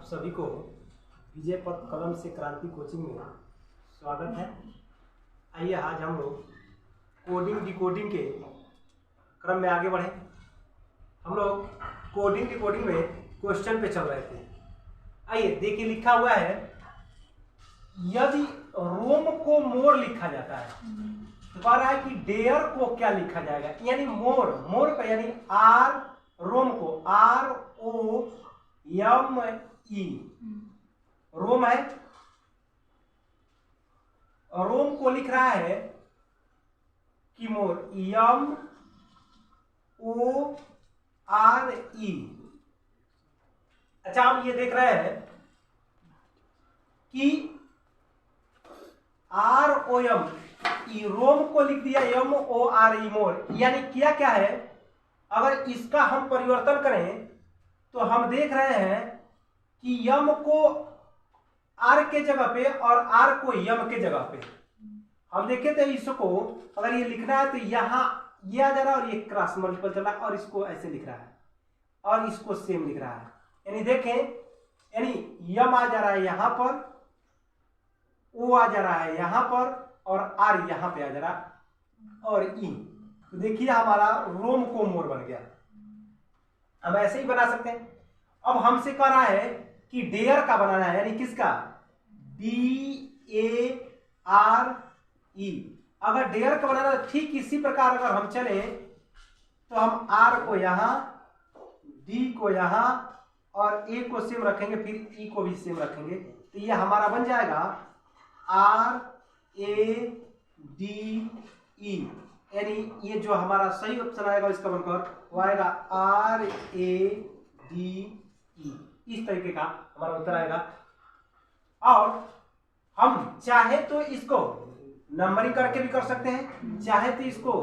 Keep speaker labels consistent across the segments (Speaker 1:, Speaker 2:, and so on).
Speaker 1: सभी को विजय पथ कलम से क्रांति कोचिंग में स्वागत है। आइए आज हम लोग कोडिंग डिकोडिंग के क्रम में आगे बढ़े। हम लोग कोडिंग डिकोडिंग में क्वेश्चन पे चल रहे थे। आइए देखिए, लिखा हुआ है यदि रोम को मोर लिखा जाता है तो कह रहा है कि डेयर को क्या लिखा जाएगा, यानी मोर, मोर का यानी आर, रोम को आर ओ एम ई, रोम है, रोम को लिख रहा है कि मोर एम ओ आर ई। अच्छा, हम ये देख रहे हैं कि आर ओ एम ई, रोम को लिख दिया एम ओ आर ई, मोर, यानी किया क्या है, अगर इसका हम परिवर्तन करें तो हम देख रहे हैं कि यम को आर के जगह पे और आर को यम के जगह पे हम देखे थे। इसको अगर ये लिखना है तो यहां ये आ जा रहा है और ये क्रॉस मल्टीपल चल रहा है और इसको ऐसे लिख रहा है और इसको सेम लिख रहा है। यानी देखें, यानी यम आ जा रहा है यहां पर, ओ आ जा रहा है यहां पर और आर यहां पे आ जा रहा है और ई। तो देखिए हमारा रोम को मोर बन गया। हम ऐसे ही बना सकते हैं। अब हमसे कह रहा है कि डेयर का बनाना है, यानी किसका, डी ए आर ई। अगर डेयर का बनाना है ठीक इसी प्रकार अगर हम चले तो हम आर को यहां, डी को यहां और ए को सेम रखेंगे, फिर ई को भी सेम रखेंगे, तो ये हमारा बन जाएगा आर ए डी ई। यानी ये जो हमारा सही ऑप्शन आएगा इसका बनकर वो आएगा आर ए डी ई। इस तरीके का हमारा उत्तर आएगा। और हम चाहे तो इसको नंबरिंग करके भी कर सकते हैं, चाहे तो इसको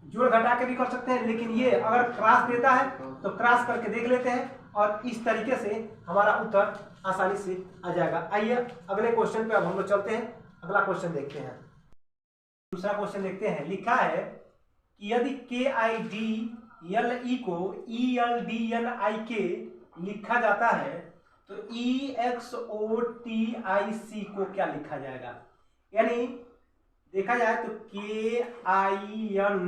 Speaker 1: जोड़ घटा के भी कर सकते हैं, लेकिन ये अगर क्रॉस देता है तो क्रॉस करके देख लेते हैं और इस तरीके से हमारा उत्तर आसानी से आ जाएगा। आइए अगले क्वेश्चन पे अब हम लोग चलते हैं। अगला क्वेश्चन देखते हैं। दूसरा क्वेश्चन देखते हैं। लिखा है कि यदि के आई डी एल ई को ई एल डी एन आई के लिखा जाता है तो ई एक्स ओ टी आई सी को क्या लिखा जाएगा। यानी देखा जाए तो K I N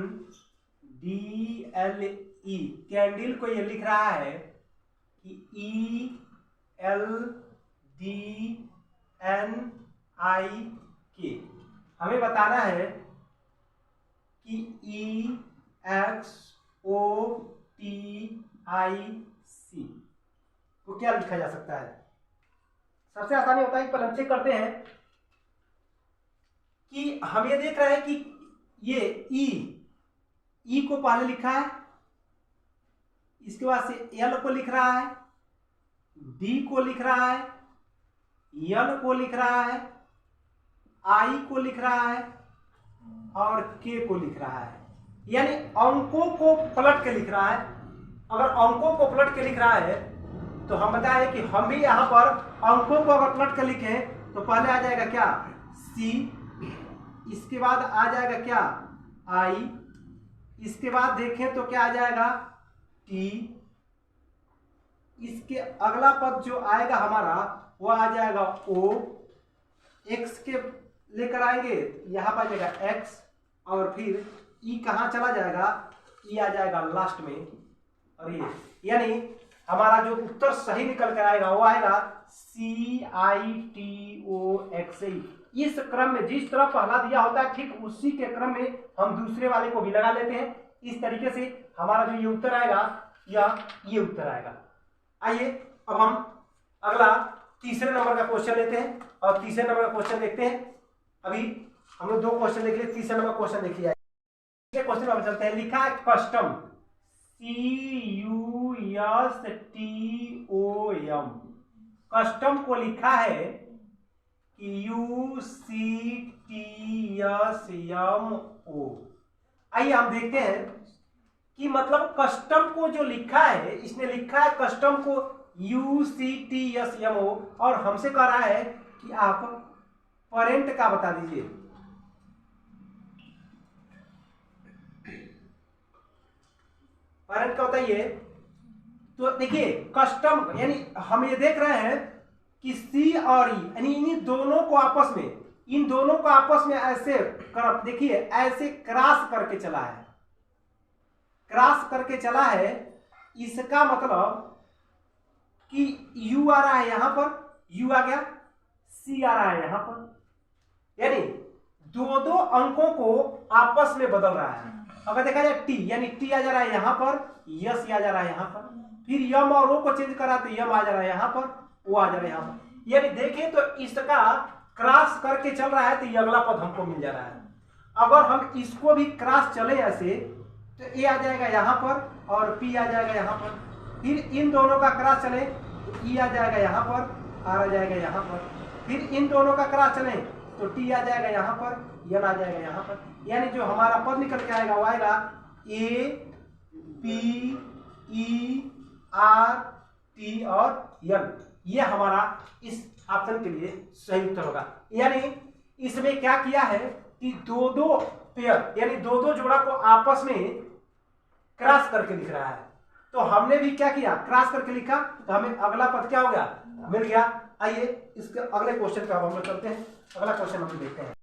Speaker 1: D L E, candle को ये लिख रहा है कि E L D N I K. हमें बताना है कि ई एक्स ओ टी आई सी को क्या लिखा जा सकता है। सबसे आसानी होता है कि पहले चेक करते हैं कि हम ये देख रहे हैं कि ये ई को पहले लिखा है, इसके बाद से एल को लिख रहा है, डी को लिख रहा है, एन को लिख रहा है, आई को लिख रहा है और के को लिख रहा है। यानी अंकों को पलट के लिख रहा है। अगर अंकों को पलट के लिख रहा है तो हम बताएं कि हम भी यहां पर अंकों को अगर पलट के लिखें तो पहले आ जाएगा क्या, सी, इसके बाद आ जाएगा क्या, आई, इसके बाद देखें तो क्या आ जाएगा, टी, इसके अगला पद जो आएगा हमारा वो आ जाएगा ओ, एक्स के लेकर आएंगे यहां पर आ जाएगा एक्स और फिर ई कहां चला जाएगा, ई आ जाएगा लास्ट में और ये, यानी हमारा जो उत्तर सही निकल कर आएगा वो आएगा सी आई टी ओ एक्स ई। इस क्रम में जिस तरह पहला दिया होता है ठीक उसी के क्रम में हम दूसरे वाले को भी लगा लेते हैं। इस तरीके से हमारा जो ये उत्तर आएगा या ये उत्तर आएगा। आइए अब हम अगला तीसरे नंबर का क्वेश्चन लेते हैं और तीसरे नंबर का क्वेश्चन देखते हैं। अभी हम लोग दो क्वेश्चन देख लिए, तीसरे नंबर क्वेश्चन देख लिया। क्वेश्चन में चलते हैं। लिखा है कस्टम, CUSTOM, कस्टम को लिखा है कि UCTSMO। आइए हम देखते हैं कि मतलब कस्टम को जो लिखा है, इसने लिखा है कस्टम को UCTSMO और हमसे कह रहा है कि आप पेरेंट का बता दीजिए। पेरेंट का बताइए तो देखिए कस्टम यानी हम ये देख रहे हैं कि सी और ई यानी इन दोनों को आपस में ऐसे देखिए ऐसे क्रॉस करके चला है, इसका मतलब कि U आ रहा है यहां पर, U आ गया, C आ रहा है यहां पर, यानी दो अंकों को आपस में बदल रहा है। अगर देखा जाए T यानी T आ जा रहा है यहां पर, S आ जा रहा है यहां पर, फिर यम और O को चेंज करा तो यम आ जा रहा है यहां पर, O आ जा रहा है यहां पर, यानी देखें तो इसका क्रॉस करके चल रहा है तो ये अगला पद हमको मिल जा रहा है। अगर हम इसको भी क्रॉस चले ऐसे तो A आ जाएगा यहां पर और P आ जाएगा यहां पर, फिर इन दोनों का क्रॉस चले तो E आ जाएगा यहां पर, R आ जाएगा यहां पर, फिर इन दोनों का क्रॉस चले तो T आ जाएगा यहां पर, N आ जाएगा यहां पर, यानी जो हमारा पद निकल के आएगा वो आएगा A P E R T और N। ये हमारा इस ऑप्शन के लिए सही उत्तर होगा। यानी इसमें क्या किया है कि दो पेयर यानी दो जोड़ा को आपस में क्रॉस करके लिख रहा है। तो हमने भी क्या किया, क्रॉस करके लिखा, तो हमें अगला पद क्या हो गया, मिल गया। आइए इसके अगले क्वेश्चन पे हम लोग चलते हैं। अगला क्वेश्चन हम देखते हैं,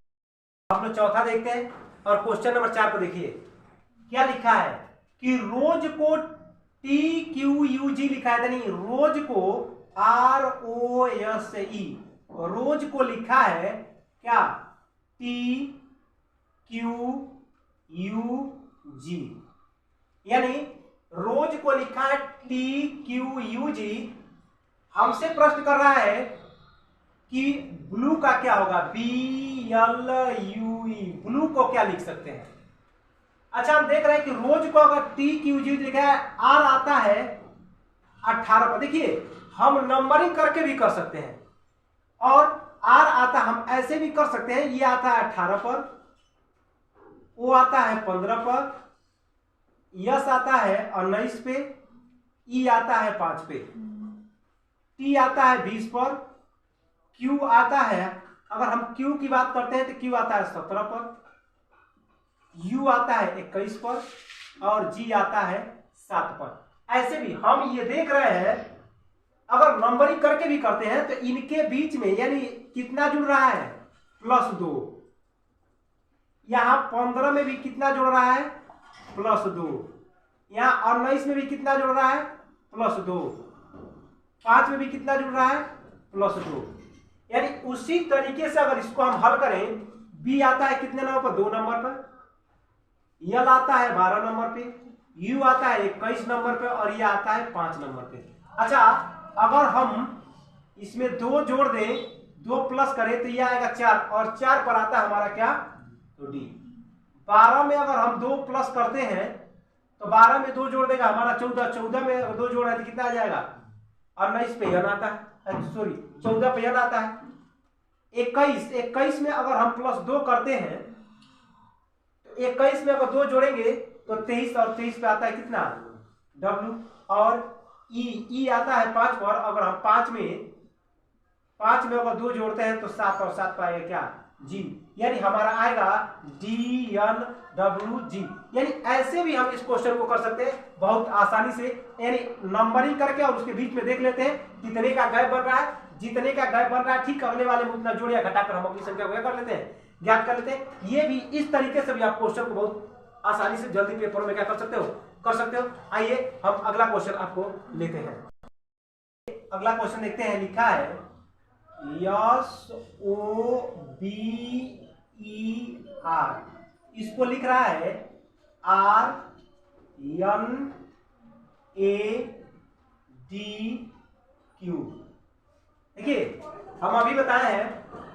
Speaker 1: हम लोग चौथा देखते हैं और क्वेश्चन नंबर 4 को देखिए क्या लिखा है कि रोज को TQUG लिखा है, यानी रोज को ROSE, रोज को लिखा है क्या TQUG, यानी रोज को लिखा है TQUG। हमसे प्रश्न कर रहा है कि ब्लू का क्या होगा, BLUE, ब्लू को क्या लिख सकते हैं। अच्छा हम देख रहे हैं कि रोज को अगर TQUG लिखा है, R आता है 18 पर, देखिए हम नंबरिंग करके भी कर सकते हैं और R आता हम ऐसे भी कर सकते हैं, ये आता है 18 पर, O आता है 15 पर, S आता है 19 पे, E आता है 5 पे, T आता है 20 पर, Q आता है, अगर हम Q की बात करते हैं तो Q आता है 17 पर, U आता है 21 पर और G आता है 7 पर। ऐसे भी हम ये देख रहे हैं अगर नंबरिंग करके भी करते हैं तो इनके बीच में यानी कितना जुड़ रहा है, +2। यहां 15 में भी कितना जुड़ रहा है, +2। यहां 19 में भी कितना जुड़ रहा है, +2। 5 में भी कितना जुड़ रहा है, +2। यानी उसी तरीके से अगर इसको हम हल करें, B आता है कितने नंबर पर, 2 नंबर पर, L आता है 12 नंबर पे, U आता है 21 नंबर पे और ये आता है 5 नंबर पे। अच्छा अगर हम इसमें 2 जोड़ दें, 2 प्लस करें तो ये आएगा 4 और 4 पर आता है हमारा क्या, तो D। 12 में अगर हम 2 प्लस करते हैं तो 12 में 2 जोड़ देगा हमारा 14, 14 में अगर 2 जोड़ा है तो कितना आ जाएगा, 19 पे N आता है, सॉरी 14 पे N आता है। 21 में अगर हम +2 करते हैं तो 21 में अगर 2 जोड़ेंगे तो 23 और 23 पे आता है कितना, W और E आता है 5 पर, अगर हम 5 में अगर 2 जोड़ते हैं तो 7 और 7 पे आएगा क्या, G, यानी हमारा आएगा DNWG। यानी ऐसे भी हम इस क्वेश्चन को कर सकते हैं बहुत आसानी से, यानी नंबरिंग करके और उसके बीच में देख लेते हैं कितने का गैप बन रहा है, जितने का गैप बन रहा है ठीक अगले वाले में उतना जोड़ या घटाकर हम अपनी संख्या को क्या कर लेते हैं, ज्ञात कर लेते हैं। ये भी इस तरीके से भी आप क्वेश्चन को बहुत आसानी से जल्दी पेपर में क्या कर सकते हो। आइए हम अगला क्वेश्चन आपको लेते हैं। अगला क्वेश्चन देखते हैं, लिखा है SOBER, इसको लिख रहा है RNADQ। देखिए हम अभी बताए हैं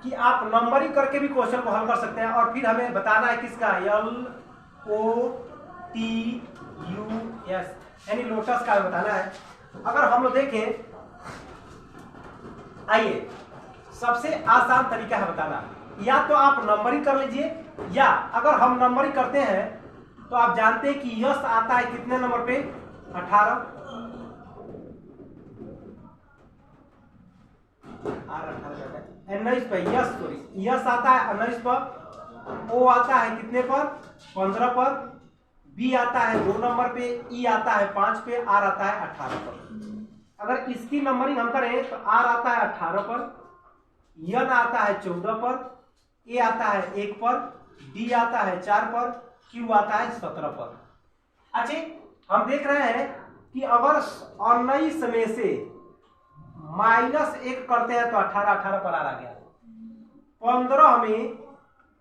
Speaker 1: कि आप नंबरिंग करके भी क्वेश्चन को हल कर सकते हैं और फिर हमें बताना है किसका, LOTUS यानी लोटस का बताना है। अगर हम लोग देखें, आइए सबसे आसान तरीका है बताना, या तो आप नंबरिंग कर लीजिए या अगर हम नंबरिंग करते हैं तो आप जानते हैं कि यस आता है कितने नंबर पे, 18, पे यस आता है 19 पर, O आता है कितने पर, 15 पर, बी आता है 2 नंबर पे, ई आता है 5 पे, आर आता है 18 पर। अगर इसकी नंबरिंग हम करें तो आर आता है 18 पर, एन आता है 14 पर, ए आता है 1 पर, डी आता है 4 पर, क्यू आता है 17 पर। अच्छा, हम देख रहे हैं कि अगर 19 में से -1 करते हैं तो 18 पर आ गया। 15 में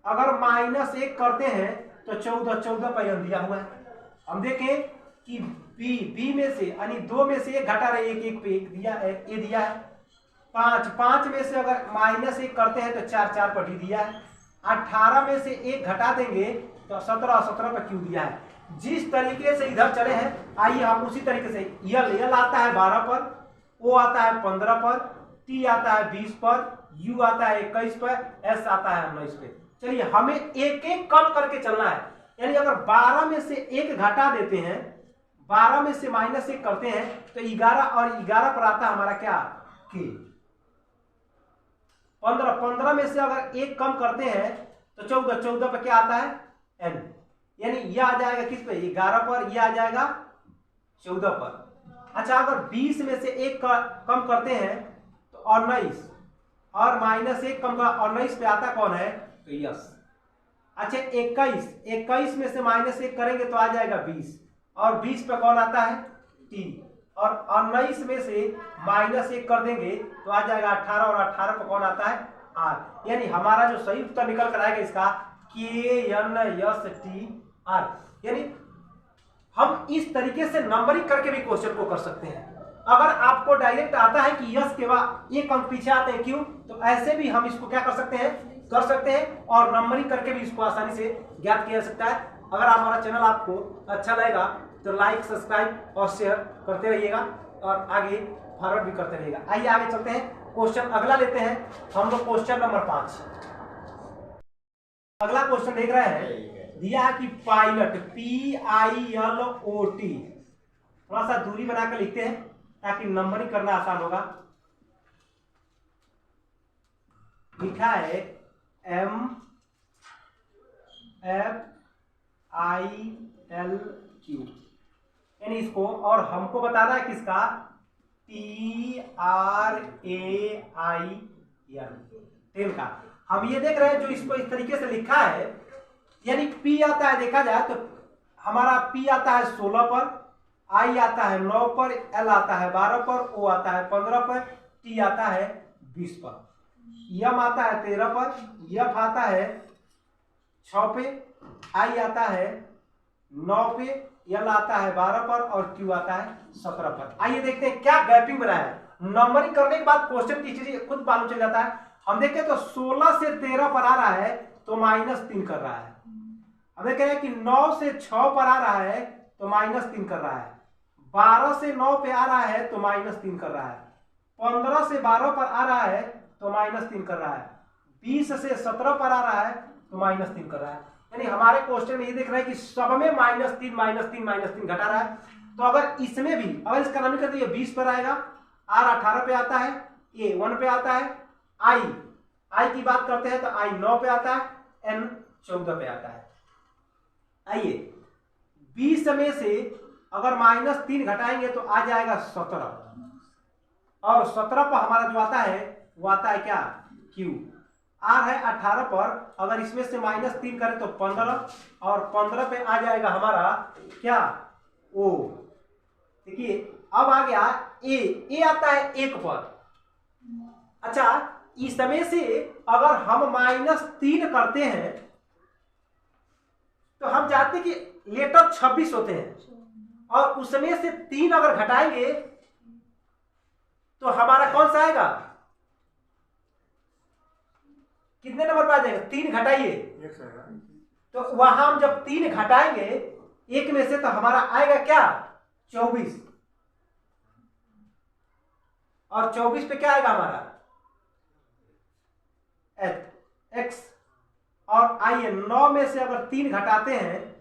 Speaker 1: अगर -1 करते हैं तो 14 पर दिया हुआ है। हम देखें कि बी में से यानी 2 में से 1 घटा रहे, 1 पे 1 दिया है, ए दिया है। 5 में से अगर -1 करते हैं तो 4 पर डी दिया है। 18 में से 1 घटा देंगे तो 17 पर क्यू दिया है। जिस तरीके से इधर चले हैं, आइए हम उसी तरीके से यल आता है 12 पर, ओ आता है 15 पर, टी आता है 20 पर, यू आता है 21 पर, एस आता है 19 पे। चलिए हमें एक एक कम करके चलना है। यानी अगर 12 में से 1 घटा देते हैं, 12 में से -1 करते हैं तो 11 और 11 पर आता है हमारा क्या, के। 15 में से अगर 1 कम करते हैं तो 14 पर क्या आता है, एन। यानी यह आ जाएगा किस पे, 11 पर, यह आ जाएगा 14 पर। अच्छा, अगर 20 में से 1 कम करते हैं तो 19, और -1 कम का 19 पे आता कौन है, तो यस। अच्छा, 21 में से -1 करेंगे तो आ जाएगा 20, और 20 पे कौन आता है, टी। और 19 में से -1 कर देंगे तो आ जाएगा 18, और 18 पे कौन आता है, आर। यानी हमारा जो सही उत्तर निकल कर आएगा इसका KNSTR। यानी हम इस तरीके से नंबरिंग करके भी क्वेश्चन को कर सकते हैं। अगर आपको डायरेक्ट आता है कि यस के बाद 1 अंक पीछे आते हैं क्यों, तो ऐसे भी हम इसको क्या कर सकते हैं, और नंबरिंग करके भी इसको आसानी से ज्ञात किया जा सकता है। अगर हमारा चैनल आपको अच्छा लगेगा तो लाइक, सब्सक्राइब और शेयर करते रहिएगा, और आगे फॉरवर्ड भी करते रहिएगा। आइए आगे चलते हैं, क्वेश्चन अगला लेते हैं हम लोग, क्वेश्चन नंबर 5। अगला क्वेश्चन देख रहे हैं, दिया है कि पायलट, PILOT, थोड़ा सा दूरी बनाकर लिखते हैं ताकि नंबरिंग करना आसान होगा। लिखा है MFILQ, यानी इसको, और हमको बताना है किसका, TRAIN का। हम ये देख रहे हैं जो इसको इस तरीके से लिखा है, यानी P आता है, देखा जाए तो हमारा P आता है 16 पर, I आता है 9 पर, L आता है 12 पर, O आता है 15 पर, T आता है 20 पर, M आता है 13 पर, F आता है 6 पे, I आता है 9 पे, L आता है 12 पर, और Q आता है 17 पर। आइए देखते हैं क्या गैपिंग बनाया है। नंबरिंग करने के बाद क्वेश्चन की चीज खुद मालूम चल जाता है। हम देखें तो 16 से 13 पर आ रहा है तो -3 कर रहा है। अब देखें कि 9 से 6 पर आ रहा है तो -3 कर रहा है। 12 से 9 पे आ रहा है तो -3 कर रहा है। 15 से 12 पर आ रहा है तो -3 कर रहा है। 20 से 17 पर आ रहा है तो -3 कर रहा है। यानी हमारे क्वेश्चन में ये देख रहा है कि सब में -3 घटा रहा है। तो अगर इसमें भी, अगर इसका नाम करते 20 पर आएगा, R 18 पे आता है, A 1 पे आता है, I की बात करते हैं तो I 9 पे आता है, N 14 पे आता है। आइए 20 में से अगर -3 घटाएंगे तो आ जाएगा 17, और 17 पर हमारा जो आता है वो आता है क्या, Q। R है 18 पर, अगर इसमें से -3 करें तो 15, और 15 पे आ जाएगा हमारा क्या, O। देखिए अब आ गया A आता है 1 पर। अच्छा, इसमें से अगर हम -3 करते हैं तो हम जानते हैं कि लेटर 26 होते हैं, और उसमें से 3 अगर घटाएंगे तो हमारा कौन सा आएगा, कितने नंबर पर आ जाएगा, 3 घटाइए तो वहां हम जब 3 घटाएंगे 1 में से तो हमारा आएगा क्या, 24, और 24 पे क्या आएगा हमारा X। और आइए 9 में से अगर 3 घटाते हैं,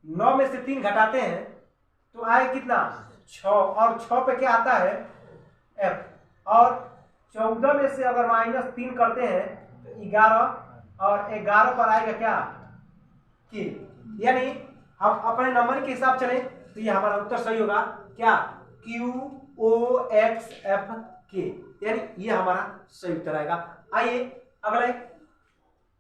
Speaker 1: 9 में से 3 घटाते हैं तो आए कितना, 6, और 6 पे क्या आता है F। और 14 में से अगर -3 करते हैं तो 11, और 11 पर आएगा क्या, K। यानी हम अपने नंबर के हिसाब चले तो ये हमारा उत्तर सही होगा क्या, QOXFK, यानी ये हमारा सही उत्तर आएगा। आइए अगले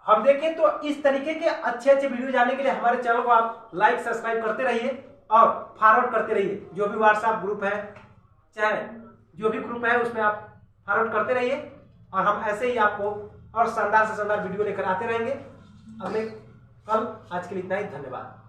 Speaker 1: हम देखें तो इस तरीके के अच्छे अच्छे वीडियो जानने के लिए हमारे चैनल को आप लाइक सब्सक्राइब करते रहिए और फॉरवर्ड करते रहिए। जो भी व्हाट्सएप ग्रुप है चाहे जो भी ग्रुप है उसमें आप फॉरवर्ड करते रहिए और हम ऐसे ही आपको और शानदार से शानदार वीडियो लेकर आते रहेंगे। अगले कल आज के लिए इतना ही, धन्यवाद।